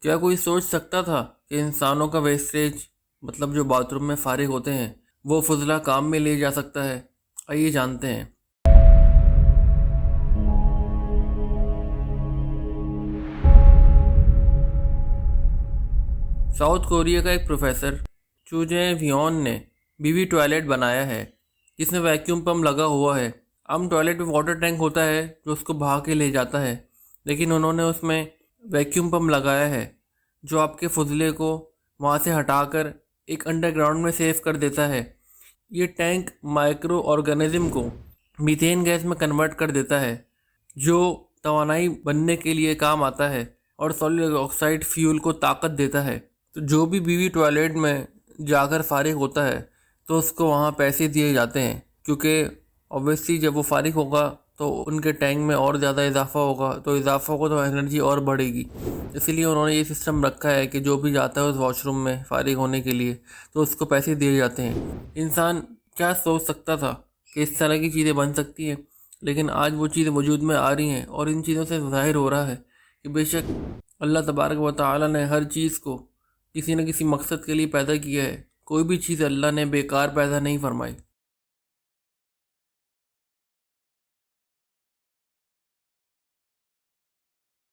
کیا کوئی سوچ سکتا تھا کہ انسانوں کا ویسٹیج مطلب جو باتھ روم میں فارغ ہوتے ہیں وہ فضلہ کام میں لے جا سکتا ہے؟ آئیے جانتے ہیں۔ ساؤتھ کوریا کا ایک پروفیسر چو جے ویون نے بیوی ٹوائلٹ بنایا ہے جس میں ویکیوم پمپ لگا ہوا ہے۔ عام ٹوائلٹ میں واٹر ٹینک ہوتا ہے جو اس کو بہا کے لے جاتا ہے، لیکن انہوں نے اس میں ویکیوم پمپ لگایا ہے جو آپ کے فضلے کو وہاں سے ہٹا کر ایک انڈر گراؤنڈ میں سیو کر دیتا ہے۔ یہ ٹینک مائکرو آرگینزم کو میتھین گیس میں کنورٹ کر دیتا ہے جو توانائی بننے کے لیے کام آتا ہے اور سالٹ آکسائڈ فیول کو طاقت دیتا ہے۔ تو جو بھی بیوی ٹوائلٹ میں جا کر فارغ ہوتا ہے تو اس کو وہاں پیسے دیے جاتے ہیں، کیونکہ اوبویسلی جب وہ فارغ ہوگا تو ان کے ٹینک میں اور زیادہ اضافہ ہوگا، تو اضافہ ہوگا تو انرجی اور بڑھے گی۔ اسی لیے انہوں نے یہ سسٹم رکھا ہے کہ جو بھی جاتا ہے اس واش روم میں فارغ ہونے کے لیے تو اس کو پیسے دیے جاتے ہیں۔ انسان کیا سوچ سکتا تھا کہ اس طرح کی چیزیں بن سکتی ہیں، لیکن آج وہ چیزیں وجود میں آ رہی ہیں اور ان چیزوں سے ظاہر ہو رہا ہے کہ بے شک اللہ تبارک و تعالی نے ہر چیز کو کسی نہ کسی مقصد کے لیے پیدا کیا ہے۔ کوئی بھی چیز اللہ نے بیکار پیدا نہیں فرمائی۔